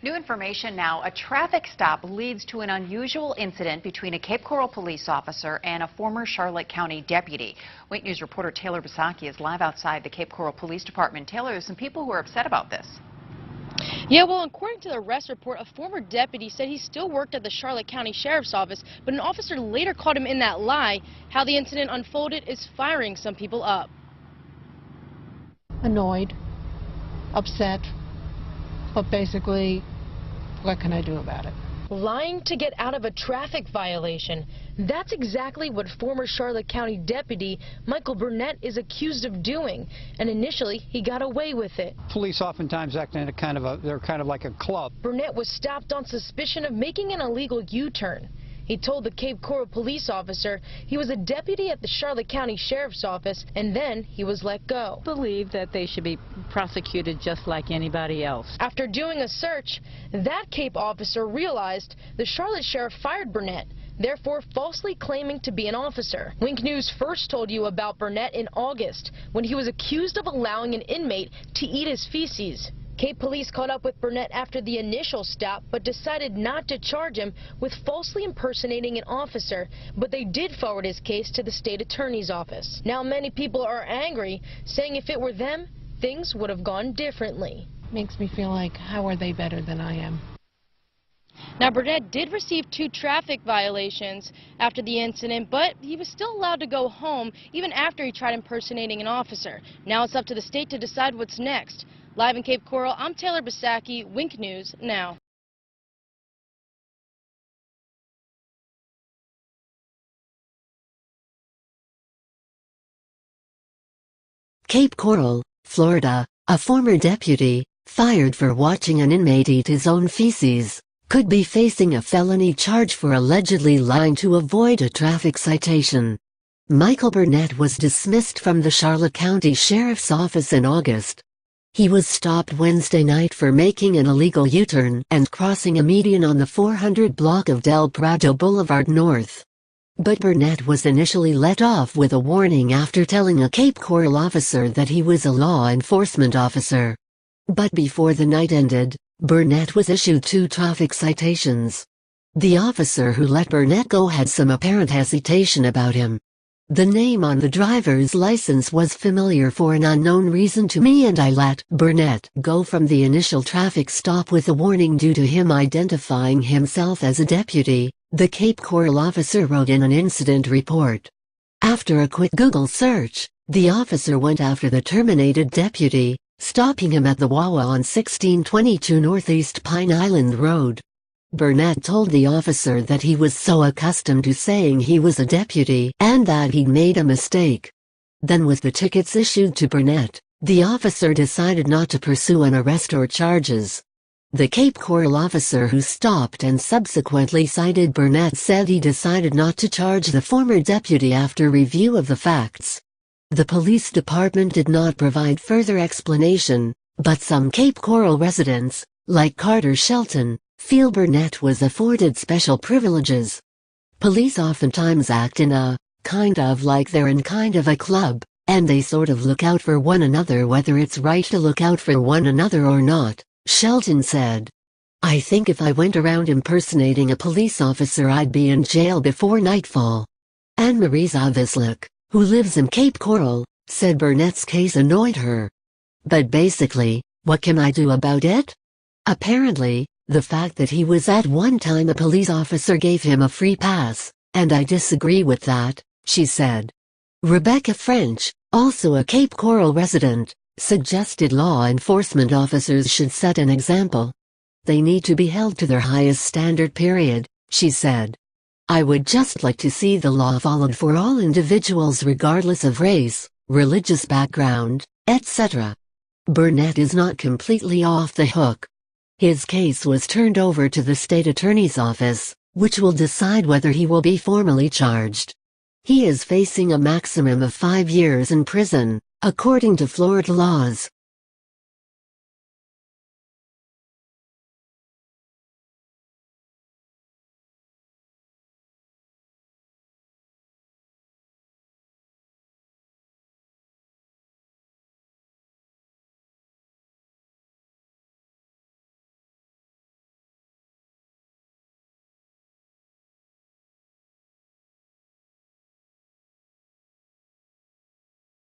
New information now. A traffic stop leads to an unusual incident between a Cape Coral police officer and a former Charlotte County deputy. Wink News reporter Taylor Bisaki is live outside the Cape Coral Police Department. Taylor, there's some people who are upset about this. Yeah, well, according to the arrest report, a former deputy said he still worked at the Charlotte County Sheriff's Office, but an officer later caught him in that lie. How the incident unfolded is firing some people up. Annoyed, upset, but basically, what can I do about it? Lying to get out of a traffic violation. That's exactly what former Charlotte County Deputy Michael Burnett is accused of doing, and initially he got away with it. Police oftentimes act in they're kind of like a club. Burnett was stopped on suspicion of making an illegal U-turn. He told the Cape Coral police officer he was a deputy at the Charlotte County Sheriff's Office, and then he was let go. I believe that they should be prosecuted just like anybody else. After doing a search, that Cape officer realized the Charlotte Sheriff fired Burnett, therefore falsely claiming to be an officer. Wink News first told you about Burnett in August, when he was accused of allowing an inmate to eat his feces. Cape Police caught up with Burnett after the initial stop, but decided not to charge him with falsely impersonating an officer, but they did forward his case to the state attorney's office. Now many people are angry, saying if it were them, things would have gone differently. Makes me feel like, how are they better than I am? Now, Burnett did receive 2 traffic violations after the incident, but he was still allowed to go home even after he tried impersonating an officer. Now it's up to the state to decide what's next. Live in Cape Coral, I'm Taylor Bisaki, Wink News Now. Cape Coral, Florida, a former deputy, fired for watching an inmate eat his own feces, could be facing a felony charge for allegedly lying to avoid a traffic citation. Michael Burnett was dismissed from the Charlotte County Sheriff's Office in August. He was stopped Wednesday night for making an illegal U-turn and crossing a median on the 400 block of Del Prado Boulevard North. But Burnett was initially let off with a warning after telling a Cape Coral officer that he was a law enforcement officer. But before the night ended, Burnett was issued 2 traffic citations. The officer who let Burnett go had some apparent hesitation about him. The name on the driver's license was familiar for an unknown reason to me, and I let Burnett go from the initial traffic stop with a warning due to him identifying himself as a deputy, the Cape Coral officer wrote in an incident report. After a quick Google search, the officer went after the terminated deputy, stopping him at the Wawa on 1622 Northeast Pine Island Road. Burnett told the officer that he was so accustomed to saying he was a deputy and that he'd made a mistake. Then, with the tickets issued to Burnett, the officer decided not to pursue an arrest or charges. The Cape Coral officer who stopped and subsequently cited Burnett said he decided not to charge the former deputy after review of the facts. The police department did not provide further explanation, but some Cape Coral residents, like Carter Shelton, feel Burnett was afforded special privileges. Police oftentimes act in a, kind of like they're in kind of a club, and they sort of look out for one another whether it's right to look out for one another or not, Shelton said. I think if I went around impersonating a police officer I'd be in jail before nightfall. Anne-Marie Zavislik, who lives in Cape Coral, said Burnett's case annoyed her. But basically, what can I do about it? Apparently, the fact that he was at one time a police officer gave him a free pass, and I disagree with that, she said. Rebecca French, also a Cape Coral resident, suggested law enforcement officers should set an example. They need to be held to their highest standard, period, she said. I would just like to see the law followed for all individuals regardless of race, religious background, etc. Burnett is not completely off the hook. His case was turned over to the state attorney's office, which will decide whether he will be formally charged. He is facing a maximum of 5 years in prison, according to Florida laws.